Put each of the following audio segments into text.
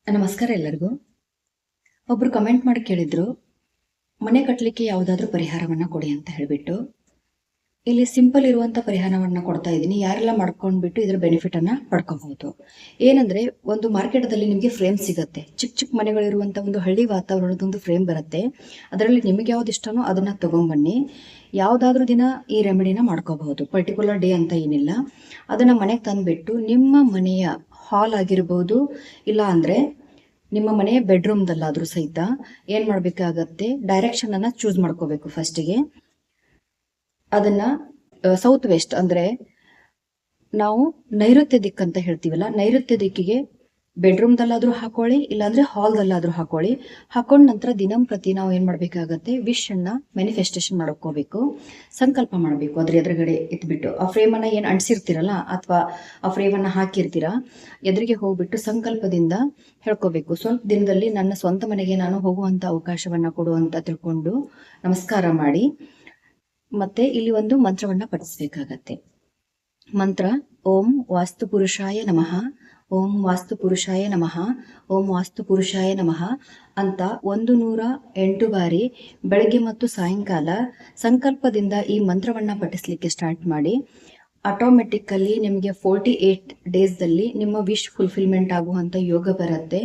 ನಮಸ್ಕಾರ ಎಲ್ಲರಿಗೂ. ಒಬ್ರು ಕಮೆಂಟ್ ಮಾಡಿ ಕೇಳಿದ್ರು, ಮನೆ ಕಟ್ಟಲಿಕ್ಕೆ ಯಾವುದಾದ್ರೂ ಪರಿಹಾರವನ್ನ ಕೊಡಿ ಅಂತ ಹೇಳಿಬಿಟ್ಟು. ಇಲ್ಲಿ ಸಿಂಪಲ್ ಇರುವಂತ ಪರಿಹಾರವನ್ನ ಕೊಡ್ತಾ ಇದ್ದೀನಿ. ಯಾರೆಲ್ಲ ಮಾಡ್ಕೊಂಡ್ಬಿಟ್ಟು ಇದ್ರ ಬೆನಿಫಿಟ್ ಅನ್ನ ಪಡ್ಕೋಬಹುದು. ಏನಂದ್ರೆ, ಒಂದು ಮಾರ್ಕೆಟ್ದಲ್ಲಿ ನಿಮಗೆ ಫ್ರೇಮ್ ಸಿಗುತ್ತೆ. ಚಿಕ್ಕ ಚಿಕ್ಕ ಮನೆಗಳಿರುವಂತ ಒಂದು ಹಳ್ಳಿ ವಾತಾವರಣದೊಂದು ಫ್ರೇಮ್ ಬರುತ್ತೆ. ಅದರಲ್ಲಿ ನಿಮಗೆ ಯಾವ್ದು ಇಷ್ಟನೋ ಅದನ್ನ ತಗೊಂಡ್ಬನ್ನಿ. ಯಾವುದಾದ್ರೂ ದಿನ ಈ ರೆಮಿಡಿನ ಮಾಡ್ಕೋಬಹುದು. ಪರ್ಟಿಕ್ಯುಲರ್ ಡೇ ಅಂತ ಏನಿಲ್ಲ. ಅದನ್ನ ಮನೆಗೆ ತಂದ್ಬಿಟ್ಟು ನಿಮ್ಮ ಮನೆಯ ಹಾಲ್ ಆಗಿರ್ಬೋದು, ಇಲ್ಲ ಅಂದ್ರೆ ನಿಮ್ಮ ಮನೆಯ ಬೆಡ್ರೂಮ್ದಲ್ಲಾದ್ರೂ ಸಹಿತ ಏನ್ ಮಾಡ್ಬೇಕಾಗತ್ತೆ, ಡೈರೆಕ್ಷನ್ ಅನ್ನ ಚೂಸ್ ಮಾಡ್ಕೋಬೇಕು. ಫಸ್ಟಿಗೆ ಅದನ್ನ ಸೌತ್ ವೆಸ್ಟ್ ಅಂದ್ರೆ ನಾವು ನೈಋತ್ಯ ದಿಕ್ಕಂತ ಹೇಳ್ತೀವಲ್ಲ, ನೈಋತ್ಯ ದಿಕ್ಕಿಗೆ ಬೆಡ್ರೂಮ್ದಲ್ಲಾದ್ರೂ ಹಾಕೊಳ್ಳಿ, ಇಲ್ಲಾಂದ್ರೆ ಹಾಲ್ದಲ್ಲಾದ್ರೂ ಹಾಕೊಳ್ಳಿ. ಹಾಕೊಂಡ ನಂತರ ದಿನಂಪ್ರತಿ ನಾವು ಏನ್ ಮಾಡ್ಬೇಕಾಗತ್ತೆ, ವಿಶ್ ಅನ್ನ ಮ್ಯಾನಿಫೆಸ್ಟೇಷನ್ ಮಾಡ್ಕೋಬೇಕು, ಸಂಕಲ್ಪ ಮಾಡಬೇಕು. ಅದ್ರ ಎದುರುಗಡೆ ಇಟ್ಬಿಟ್ಟು ಆ ಫ್ರೇಮ್ ಅನ್ನ ಏನ್ ಅಂಟಿಸಿರ್ತೀರಲ್ಲ, ಅಥವಾ ಆ ಫ್ರೇಮ್ ಅನ್ನ ಹಾಕಿರ್ತೀರಾ, ಎದುರಿಗೆ ಹೋಗ್ಬಿಟ್ಟು ಸಂಕಲ್ಪದಿಂದ ಹೇಳ್ಕೋಬೇಕು. ಸ್ವಲ್ಪ ದಿನದಲ್ಲಿ ನನ್ನ ಸ್ವಂತ ಮನೆಗೆ ನಾನು ಹೋಗುವಂತ ಅವಕಾಶವನ್ನ ಕೊಡು ಅಂತ ತಿಳ್ಕೊಂಡು ನಮಸ್ಕಾರ ಮಾಡಿ, ಮತ್ತೆ ಇಲ್ಲಿ ಒಂದು ಮಂತ್ರವನ್ನ ಪಠಿಸ್ಬೇಕಾಗತ್ತೆ. ಮಂತ್ರ: ಓಂ ವಾಸ್ತು ಪುರುಷಾಯ ನಮಃ, ಓಂ ವಾಸ್ತು ಪುರುಷಾಯ ನಮಃ, ಓಂ ವಾಸ್ತು ಪುರುಷಾಯ ನಮಃ ಅಂತ 108 ಬಾರಿ ಬೆಳಗ್ಗೆ ಮತ್ತು ಸಾಯಂಕಾಲ ಸಂಕಲ್ಪದಿಂದ ಈ ಮಂತ್ರವನ್ನ ಪಠಿಸ್ಲಿಕ್ಕೆ ಸ್ಟಾರ್ಟ್ ಮಾಡಿ. ಆಟೋಮೆಟಿಕಲಿ ನಿಮಗೆ 48 ಡೇಸ್ದಲ್ಲಿ ನಿಮ್ಮ ವಿಶ್ ಫುಲ್ಫಿಲ್ಮೆಂಟ್ ಆಗುವಂತ ಯೋಗ ಬರುತ್ತೆ.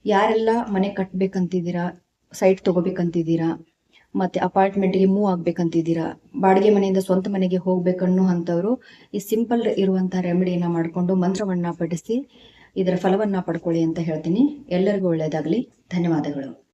ಯಾರೆಲ್ಲ ಮನೆ ಕಟ್ಬೇಕಂತಿದ್ದೀರಾ, ಸೈಟ್ ತಗೋಬೇಕಂತಿದ್ದೀರಾ, ಮತ್ತೆ ಅಪಾರ್ಟ್ಮೆಂಟ್ಗೆ ಮೂವ್ ಆಗ್ಬೇಕಂತಿದ್ದೀರಾ, ಬಾಡಿಗೆ ಮನೆಯಿಂದ ಸ್ವಂತ ಮನೆಗೆ ಹೋಗ್ಬೇಕನ್ನೋ ಅಂತವ್ರು ಈ ಸಿಂಪಲ್ ಇರುವಂತಹ ರೆಮಿಡಿಯನ್ನ ಮಾಡಿಕೊಂಡು ಮಂತ್ರವನ್ನ ಪಠಿಸಿ ಇದರ ಫಲವನ್ನ ಪಡ್ಕೊಳ್ಳಿ ಅಂತ ಹೇಳ್ತೀನಿ. ಎಲ್ಲರಿಗೂ ಒಳ್ಳೆಯದಾಗಲಿ. ಧನ್ಯವಾದಗಳು.